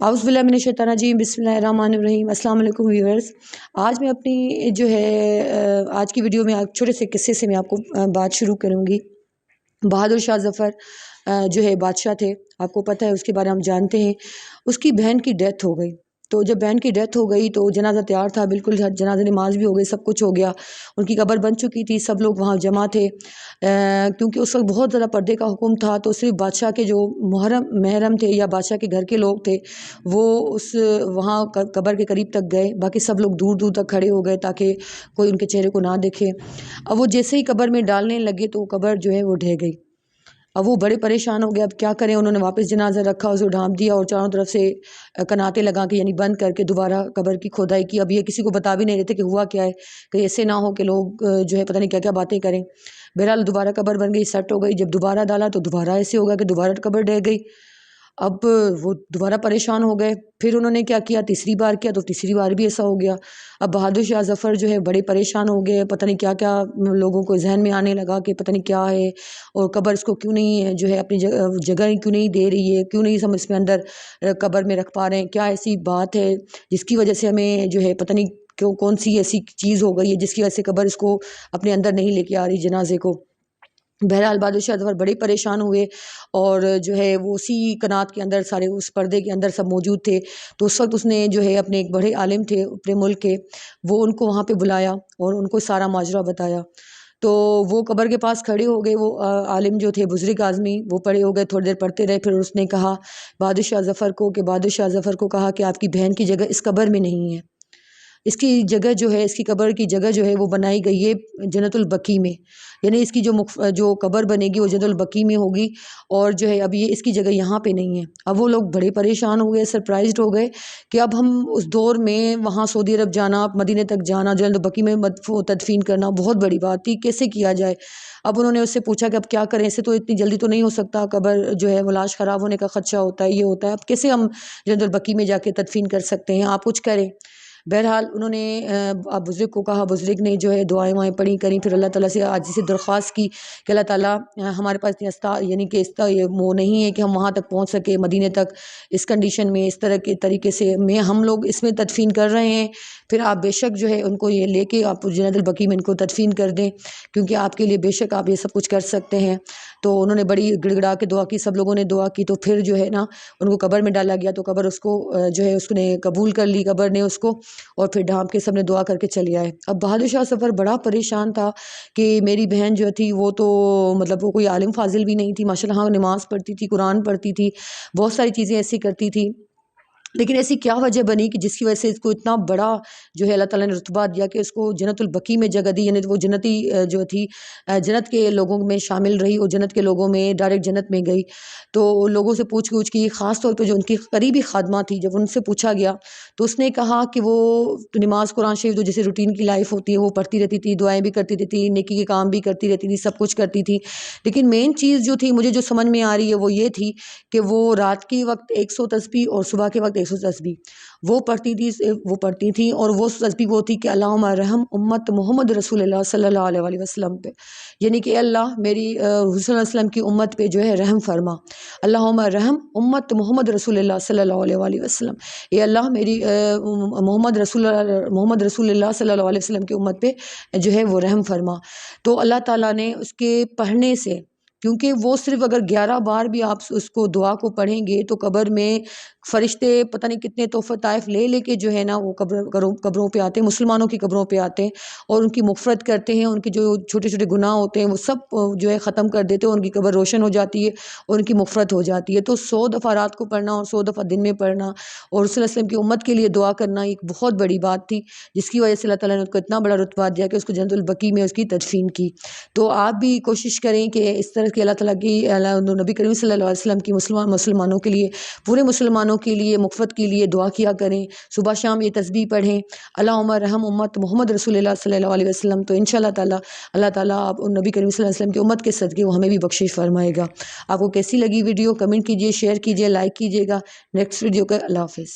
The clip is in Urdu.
اعوذ باللہ من الشیطان الرجیم، بسم اللہ الرحمن الرحیم۔ السلام علیکم ویورز۔ آج میں اپنی آج کی ویڈیو میں چھوٹے سے قصے سے میں آپ کو بات شروع کروں گی۔ بہادر شاہ ظفر بادشاہ تھے، آپ کو پتہ ہے، اس کے بارے ہم جانتے ہیں۔ اس کی بہن کی ڈیتھ ہو گئی، تو جب بہن کی ڈیتھ ہو گئی تو جنازہ تیار تھا، بالکل جنازہ نماز بھی ہو گئی، سب کچھ ہو گیا، ان کی قبر بن چکی تھی، سب لوگ وہاں جمع تھے۔ کیونکہ اس وقت بہت زیادہ پردے کا حکم تھا، تو صرف بادشاہ کے جو محرم تھے یا بادشاہ کے گھر کے لوگ تھے وہ وہاں قبر کے قریب تک گئے، باقی سب لوگ دور دور تک کھڑے ہو گئے تاکہ کوئی ان کے چہرے کو نہ دیکھے۔ اب وہ جیسے ہی قبر میں ڈالنے لگے تو قبر وہ ڈھہ گئی۔ اب وہ بڑے پریشان ہو گئے، اب کیا کریں؟ انہوں نے واپس جنازہ رکھا، اسے ڈھانپ دیا اور چاروں طرف سے کناتے لگا کے، یعنی بند کر کے دوبارہ قبر کی کھودائی کی۔ اب یہ کسی کو بتا بھی نہیں رہتے کہ ہوا کیا ہے، کہ ایسے نہ ہو کہ لوگ پتہ نہیں کیا کیا باتیں کریں۔ بہرحال دوبارہ قبر بن گئی، سیٹ ہو گئی۔ جب دوبارہ ڈالا تو دوبارہ ایسے ہوگا کہ دوبارہ قبر ڈہ گئی۔ اب وہ دوبارہ پریشان ہو گئے، پھر انہوں نے کیا کیا، تیسری بار کیا تو تیسری بار بھی ایسا ہو گیا۔ اب بہادر شاہ ظفر بڑے پریشان ہو گئے، پتہ نہیں کیا کیا لوگوں کو ذہن میں آنے لگا کہ پتہ نہیں کیا ہے، اور قبر اس کو کیوں نہیں اپنی جگہ کیوں نہیں دے رہی ہے، کیوں نہیں ہم اس میں اندر قبر میں رکھ پا رہے ہیں، کیا ایسی بات ہے جس کی وجہ سے ہمیں پتہ نہیں کون سی ایسی چیز ہو گئی ہے جس کی وجہ سے قبر اس کو اپنے اندر نہیں لے کے آ رہی جنازے کو۔ بہرحال بہادر شاہ ظفر بڑے پریشان ہوئے، اور وہ اسی کنات کے اندر، سارے اس پردے کے اندر سب موجود تھے۔ تو اس وقت اس نے اپنے ایک بڑے عالم تھے اپنے ملک کے، وہ ان کو وہاں پہ بلایا اور ان کو سارا ماجرا بتایا۔ تو وہ قبر کے پاس کھڑے ہو گئے، وہ عالم تھے، بزرگ آدمی، وہ پڑے ہو گئے، تھوڑی دیر پڑھتے رہے۔ پھر اس نے کہا بہادر شاہ ظفر کو کہا کہ آپ کی بہن کی جگہ اس قبر میں نہیں ہے، اس کی جگہ اس کی قبر کی جگہ وہ بنائی گئی ہے جنت البقیع میں، یعنی اس کی جو قبر بنے گی وہ جنت البقیع میں ہوگی، اور اب یہ اس کی جگہ یہاں پہ نہیں ہے۔ اب وہ لوگ بڑے پریشان ہو گئے، سرپرائزڈ ہو گئے کہ اب ہم اس دور میں وہاں سعودی عرب جانا، مدینہ تک جانا، جنت البقیع میں تدفین کرنا بہت بڑی بات تھی، کیسے کیا جائے؟ اب انہوں نے اس سے پوچھا کہ اب کیا کریں، اسے تو اتنی جلدی تو نہیں ہو سکتا، قبر وہ لاش خراب ہونے کا خدشہ ہوتا ہے، یہ ہوتا ہے، اب کیسے ہم جنت البقیع میں جا کے تدفین کر سکتے ہیں، آپ کچھ کریں۔ بہرحال انہوں نے بزرگ کو کہا، بزرگ نے دعائیں وائیں پڑھی کریں، پھر اللہ تعالیٰ سے عاجزی سے درخواست کی کہ اللہ تعالیٰ ہمارے پاس یعنی کہ اس وہ نہیں ہے کہ ہم وہاں تک پہنچ سکے، مدینے تک، اس کنڈیشن میں، اس طرح کے طریقے سے ہم لوگ اس میں تدفین کر رہے ہیں، پھر آپ بے شک ان کو یہ لے کے آپ جنت البقیع میں ان کو تدفین کر دیں، کیونکہ آپ کے لیے بے شک آپ یہ سب کچھ کر سکتے ہیں۔ تو انہوں نے بڑی گڑ گڑا کے دعا کی، سب لوگوں نے دعا کی، تو پھر ان کو قبر میں ڈالا گیا، تو قبر اس کو اس نے قبول کر لی، قبر نے اس کو، اور پھر ڈھانپ کے سب نے دعا کر کے چلے آئے۔ اب بہادر شاہ ظفر بڑا پریشان تھا کہ میری بہن تھی وہ تو وہ کوئی عالم فاضل بھی نہیں تھی، ماشاءاللہ، ہاں نماز پڑھتی تھی، قرآن پڑھتی تھی، بہت ساری چیزیں ایسی کرتی تھی، لیکن ایسی کیا وجہ بنی کہ جس کی وجہ سے اس کو اتنا بڑا اللہ تعالیٰ نے رتبہ دیا کہ اس کو جنت البقیع میں جگہ دی، یعنی وہ جنتی تھی، جنت کے لوگوں میں شامل رہی، اور جنت کے لوگوں میں ڈائریکٹ جنت میں گئی۔ تو لوگوں سے پوچھ کی، خاص طور پہ جو ان کی قریبی خادمہ تھی، جب ان سے پوچھا گیا تو اس نے کہا کہ وہ نماز، قرآن شریف، جو جیسے روٹین کی لائف ہوتی ہے وہ پڑھتی رہتی تھی، دعائیں بھی کرتی رہتی تھی، نیکی کے کام بھی کرتی رہتی تھی، سب کچھ کرتی تھی، لیکن مین چیز تھی مجھے جو سمجھ میں آ رہی ہے وہ یہ تھی کہ وہ رات کے وقت 100 تسبیح اور صبح کے وقت 100 تسبیح وہ پڑھتی تھیں، اور وہ تسبیح وہ تھی کہ اللہم رحم امت محمد رسول اللہ صلی اللہ علیہ وسلم پہ، یعنی کہ اے اللہ میری حضور صلی اللہ علیہ وسلم کی امت پہ رحم فرما، اللہم رحم امت محمد رسول اللہ صلی اللہ علیہ وسلم، اے اللہ میری محمد رسول اللہ صلی اللہ علیہ وسلم کی امت پہ وہ رحم فرما۔ تو اللہ تعالیٰ نے اس کے پڑھنے سے، کیونکہ وہ صرف اگر 11 بار بھی آپ اس کو دعا کو پڑھیں گے تو قبر میں فرشتے پتہ نہیں کتنے تحفہ طائف لے کے وہ قبروں پہ آتے ہیں، مسلمانوں کی قبروں پہ آتے ہیں، اور ان کی مغفرت کرتے ہیں، ان کے جو چھوٹے چھوٹے گناہ ہوتے ہیں وہ سب ختم کر دیتے ہیں، ان کی قبر روشن ہو جاتی ہے اور ان کی مغفرت ہو جاتی ہے۔ تو 100 دفعہ رات کو پڑھنا اور 100 دفعہ دن میں پڑھنا، اور رسول اللہ علیہ وسلم کی امت کے لیے دعا کرنا ایک بہت بڑی بات تھی، جس کی وجہ سے اللہ تعالیٰ نے اس کو اتنا بڑا رتبہ دیا کہ اس کو جنت البقیع میں اس کی تدفین کی۔ تو آپ بھی کوشش کریں کہ اس طرح کی اللہ تعالیٰ کی، نبی کریم صلی اللہ علیہ وسلم کی مسلمانوں کے لیے، پورے مسلمانوں کے لیے مغفرت کے لیے دعا کیا کریں، صبح شام یہ تسبیح پڑھیں، اللہم رحم امت محمد رسول اللہ صلی اللہ علیہ وسلم، تو انشاءاللہ تعالیٰ اللہ تعالیٰ آپ نبی کریم صلی اللہ علیہ وسلم کی امت کے صدقے وہ ہمیں بھی بخشش فرمائے گا۔ آپ کو کیسی لگی ویڈیو کمنٹ کیجیے، شیئر کیجیے، لائک کیجیے گا۔ نیکسٹ ویڈیو کا اللہ حافظ۔